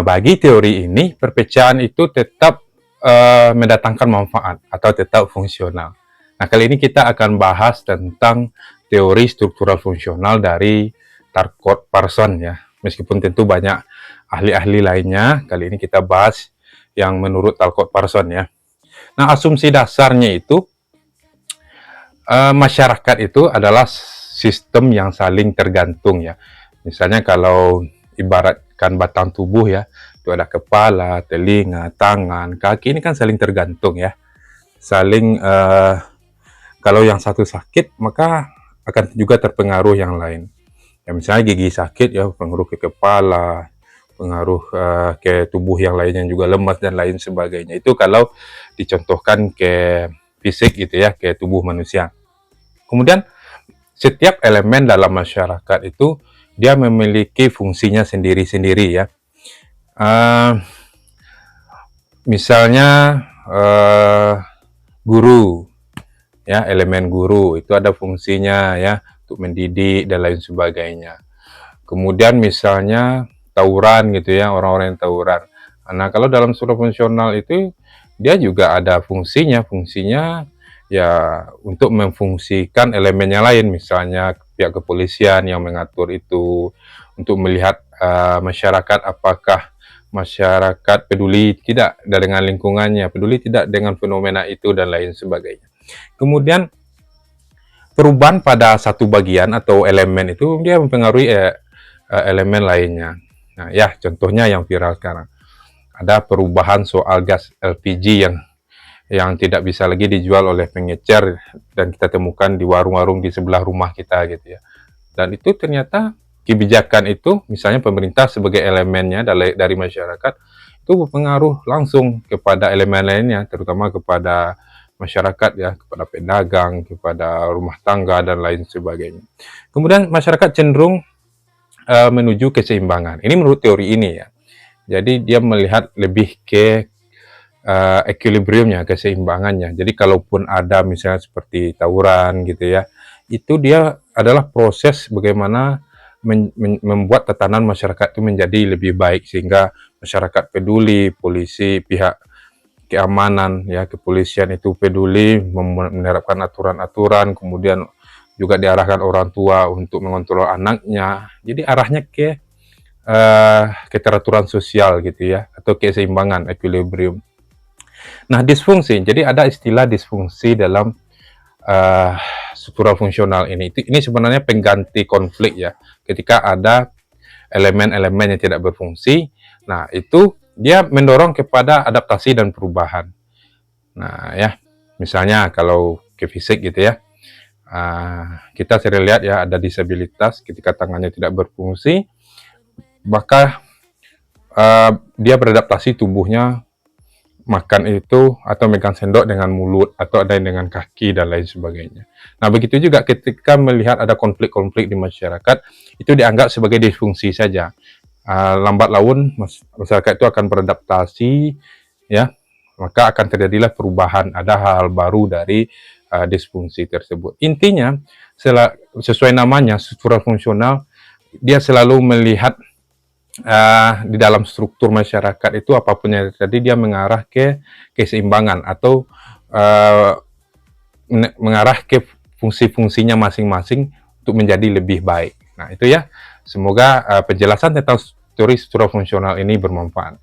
Bagi teori ini, perpecahan itu tetap mendatangkan manfaat atau tetap fungsional. Nah, kali ini kita akan bahas tentang teori struktural fungsional dari Tarkot Parson ya. Meskipun tentu banyak ahli-ahli lainnya, kali ini kita bahas yang menurut Tarkot Parson ya. Nah, asumsi dasarnya itu masyarakat itu adalah sistem yang saling tergantung ya. Misalnya kalau ibaratkan batang tubuh ya, itu ada kepala, telinga, tangan, kaki, ini kan saling tergantung ya. Saling kalau yang satu sakit maka akan juga terpengaruh yang lain. Ya, misalnya gigi sakit ya pengaruh ke kepala, pengaruh ke tubuh yang lain yang juga lemas dan lain sebagainya. Itu kalau dicontohkan ke fisik gitu ya, ke tubuh manusia. Kemudian setiap elemen dalam masyarakat itu dia memiliki fungsinya sendiri-sendiri ya. Misalnya guru ya, elemen guru itu ada fungsinya ya untuk mendidik dan lain sebagainya. Kemudian misalnya tawuran gitu ya, orang-orang yang tawuran. Nah, kalau dalam struktur fungsional itu dia juga ada fungsinya ya untuk memfungsikan elemen yang lain, misalnya pihak kepolisian yang mengatur itu, untuk melihat masyarakat apakah masyarakat peduli tidak dengan lingkungannya, peduli tidak dengan fenomena itu dan lain sebagainya. Kemudian perubahan pada satu bagian atau elemen itu dia mempengaruhi elemen lainnya. Nah, ya contohnya yang viral sekarang. Ada perubahan soal gas LPG yang tidak bisa lagi dijual oleh pengecer dan kita temukan di warung-warung di sebelah rumah kita gitu ya. Dan itu ternyata kebijakan itu, misalnya pemerintah sebagai elemennya dari masyarakat, itu berpengaruh langsung kepada elemen lainnya, terutama kepada masyarakat ya, kepada pedagang, kepada rumah tangga dan lain sebagainya. Kemudian masyarakat cenderung menuju keseimbangan. Ini menurut teori ini ya. Jadi dia melihat lebih ke equilibriumnya, keseimbangannya. Jadi kalaupun ada misalnya seperti tawuran gitu ya, itu dia adalah proses bagaimana membuat tatanan masyarakat itu menjadi lebih baik sehingga masyarakat peduli, polisi, pihak keamanan ya, kepolisian itu peduli menerapkan aturan-aturan, kemudian juga diarahkan orang tua untuk mengontrol anaknya. Jadi arahnya ke keteraturan sosial gitu ya, atau keseimbangan, equilibrium. Nah, disfungsi, jadi ada istilah disfungsi dalam struktural fungsional ini. Ini sebenarnya pengganti konflik ya. Ketika ada elemen-elemen yang tidak berfungsi, nah itu dia mendorong kepada adaptasi dan perubahan. Nah ya, misalnya kalau ke fisik gitu ya, kita sering lihat ya ada disabilitas ketika tangannya tidak berfungsi, maka dia beradaptasi tubuhnya makan itu atau megang sendok dengan mulut atau ada yang dengan kaki dan lain sebagainya. Nah, begitu juga ketika melihat ada konflik-konflik di masyarakat, itu dianggap sebagai disfungsi saja. Lambat laun masyarakat itu akan beradaptasi ya, maka akan terjadilah perubahan, ada hal baru dari disfungsi tersebut. Intinya sesuai namanya struktural fungsional, dia selalu melihat di dalam struktur masyarakat itu apapun yang terjadi dia mengarah ke keseimbangan atau mengarah ke fungsi-fungsinya masing-masing untuk menjadi lebih baik. Nah itu ya, semoga penjelasan tentang teori struktural fungsional ini bermanfaat.